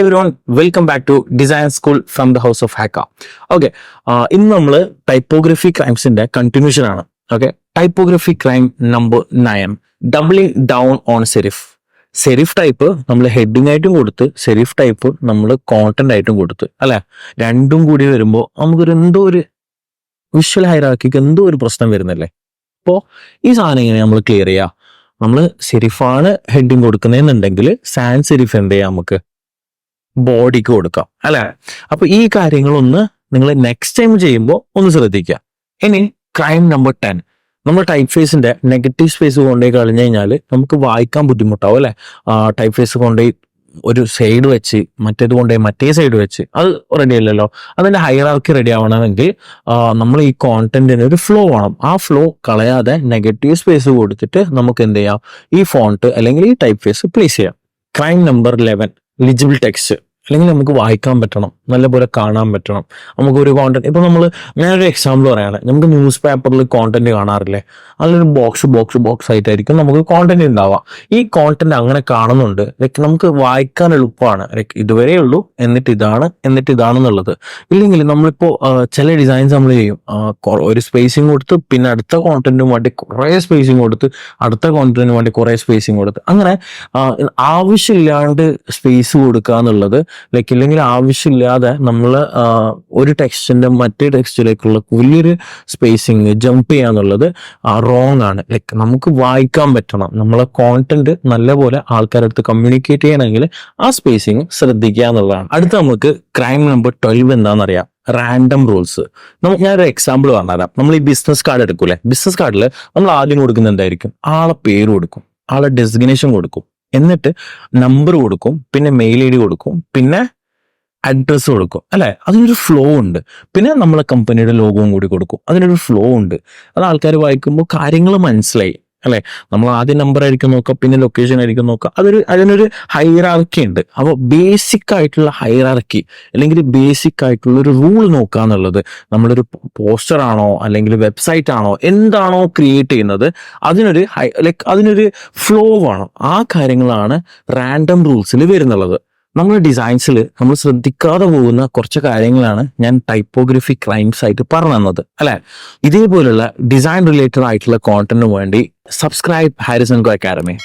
everyone, welcome back to Design School from the House of Hacker. Okay, ഇന്ന് നമ്മൾ typography ക്രൈംസിന്റെ continuation ആണ്. Okay, typography crime number 9, doubling down on serif. Serif type നമ്മൾ heading ആയിട്ടും കൊടുത്ത്, സെരിഫ് type നമ്മൾ content ആയിട്ടും കൊടുത്ത്, അല്ലെ? രണ്ടും കൂടി വരുമ്പോൾ നമുക്കൊരു എന്തോ ഒരു വിഷ്വൽ ഹൈറാർക്കിക്ക് എന്തോ ഒരു പ്രശ്നം വരുന്നല്ലേ. അപ്പോൾ ഈ സാധനം എങ്ങനെ നമ്മൾ ക്ലിയർ ചെയ്യുക? നമ്മൾ സെരിഫാണ് ഹെഡിങ് കൊടുക്കുന്നതെന്നുണ്ടെങ്കിൽ സാൻസ് സെരിഫ് എന്ത് ചെയ്യാം, നമുക്ക് ബോഡിക്ക് കൊടുക്കാം, അല്ലെ? അപ്പൊ ഈ കാര്യങ്ങളൊന്ന് നിങ്ങൾ നെക്സ്റ്റ് ടൈം ചെയ്യുമ്പോൾ ഒന്ന് ശ്രദ്ധിക്കുക. ഇനി ക്രൈം നമ്പർ 10, നമ്മൾ ടൈപ്പ് ഫേസിന്റെ നെഗറ്റീവ് സ്പേസ് കൊണ്ടുപോയി കളഞ്ഞു കഴിഞ്ഞാൽ നമുക്ക് വായിക്കാൻ ബുദ്ധിമുട്ടാവും, അല്ലെ? ടൈപ്പ് ഫേസ് കൊണ്ടുപോയി ഒരു സൈഡ് വെച്ച് മറ്റേത് കൊണ്ടുപോയി മറ്റേ സൈഡ് വെച്ച് അത് റെഡി അല്ലല്ലോ. അതിന്റെ ഹൈറാർക്കി റെഡി ആവണമെങ്കിൽ നമ്മൾ ഈ കോണ്ടന്റിന് ഒരു ഫ്ലോ വേണം. ആ ഫ്ലോ കളയാതെ നെഗറ്റീവ് സ്പേസ് കൊടുത്തിട്ട് നമുക്ക് എന്ത് ചെയ്യാം, ഈ ഫോണ്ട് അല്ലെങ്കിൽ ഈ ടൈപ്പ് ഫേസ് പ്ലേസ് ചെയ്യാം. ക്രൈം നമ്പർ 11, ലിജിബിൾ ടെക്സ്റ്റ്, അല്ലെങ്കിൽ നമുക്ക് വായിക്കാൻ പറ്റണം, നല്ലപോലെ കാണാൻ പറ്റണം. നമുക്കൊരു കോണ്ടന്റ്, ഇപ്പൊ ഞാനൊരു എക്സാമ്പിൾ പറയാണ്, നമുക്ക് ന്യൂസ് പേപ്പറിൽ കോണ്ടന്റ് കാണാറില്ലേ? അതിലൊരു ബോക്സ് ആയിട്ടായിരിക്കും നമുക്ക് കോണ്ടന്റ് ഉണ്ടാവുക. ഈ കോണ്ടന്റ് അങ്ങനെ കാണുന്നുണ്ട്, ലൈക്ക് നമുക്ക് വായിക്കാൻ എളുപ്പമാണ്, ലൈക്ക് ഇതുവരെ ഉള്ളൂ എന്നിട്ട് ഇതാണെന്നുള്ളത്. ഇല്ലെങ്കിൽ നമ്മളിപ്പോ ചില ഡിസൈൻസ് നമ്മൾ ചെയ്യും, ഒരു സ്പേസിങ് കൊടുത്ത് പിന്നെ അടുത്ത കോണ്ടന്റിന് വേണ്ടി കുറെ സ്പേസിങ് കൊടുത്ത്, അടുത്ത കോണ്ടന്റിന് വേണ്ടി കുറെ സ്പേസിങ് കൊടുത്ത്, അങ്ങനെ ആവശ്യമില്ലാണ്ട് സ്പേസ് കൊടുക്കുക എന്നുള്ളത്, ലൈക്ക് ഇല്ലെങ്കിൽ ആവശ്യമില്ലാതെ നമ്മൾ ഒരു ടെക്സ്റ്റിന്റെ മറ്റേ ടെക്സ്റ്റിലേക്കുള്ള വലിയൊരു സ്പേസിങ് ജമ്പ് ചെയ്യാന്നുള്ളത് റോങ് ആണ്. ലൈക്ക് നമുക്ക് വായിക്കാൻ പറ്റണം, നമ്മളെ കോണ്ടന്റ് നല്ലപോലെ ആൾക്കാരുടെ അടുത്ത് കമ്മ്യൂണിക്കേറ്റ് ചെയ്യണമെങ്കിൽ ആ സ്പേസിങ് ശ്രദ്ധിക്കുക എന്നുള്ളതാണ്. അടുത്ത നമുക്ക് ക്രൈം നമ്പർ 12 എന്താണെന്നറിയാം, റാൻഡം റൂൾസ്. ഞാനൊരു എക്സാമ്പിൾ പറഞ്ഞുതരാം. നമ്മൾ ഈ ബിസിനസ് കാർഡ് എടുക്കൂലേ, ബിസിനസ് കാർഡിൽ നമ്മൾ ആദ്യം കൊടുക്കുന്നത് എന്തായിരിക്കും, ആളെ പേര് കൊടുക്കും, ആളെ ഡെസിഗ്നേഷൻ കൊടുക്കും, എന്നിട്ട് നമ്പർ കൊടുക്കും, പിന്നെ മെയിൽ ID കൊടുക്കും, പിന്നെ അഡ്രസ്സ് കൊടുക്കും, അല്ലെ? അതിനൊരു ഫ്ലോ ഉണ്ട്. പിന്നെ നമ്മളെ കമ്പനിയുടെ ലോഗോവും കൂടി കൊടുക്കും, അതിനൊരു ഫ്ലോ ഉണ്ട്. അത് ആൾക്കാർ വായിക്കുമ്പോൾ കാര്യങ്ങൾ മനസ്സിലായി, അല്ലെ? നമ്മൾ ആദ്യം നമ്പർ ആയിരിക്കും നോക്കുക, പിന്നെ ലൊക്കേഷൻ ആയിരിക്കും നോക്കുക. അതിനൊരു ഹൈറാർക്കി ഉണ്ട്. അപ്പോൾ ബേസിക് ആയിട്ടുള്ള ഹൈറാർക്കി അല്ലെങ്കിൽ ബേസിക് ആയിട്ടുള്ള ഒരു റൂൾ നോക്കുക എന്നുള്ളത്, നമ്മളൊരു പോസ്റ്റർ ആണോ അല്ലെങ്കിൽ വെബ്സൈറ്റ് ആണോ എന്താണോ ക്രിയേറ്റ് ചെയ്യുന്നത്, അതിനൊരു ഫ്ലോ വേണം. ആ കാര്യങ്ങളാണ് റാൻഡം റൂൾസിൽ വരുന്നുള്ളത്. നമ്മുടെ ഡിസൈൻസിൽ നമ്മൾ ശ്രദ്ധിക്കാതെ പോകുന്ന കുറച്ച് കാര്യങ്ങളാണ് ഞാൻ ടൈപ്പോഗ്രഫി ക്രൈംസ് ആയിട്ട് പറഞ്ഞു തന്നത്, അല്ലെ? ഇതേപോലുള്ള ഡിസൈൻ റിലേറ്റഡ് ആയിട്ടുള്ള കോണ്ടന്റിന് വേണ്ടി സബ്സ്ക്രൈബ് ഹാരിസൺ കോ അക്കാഡമി.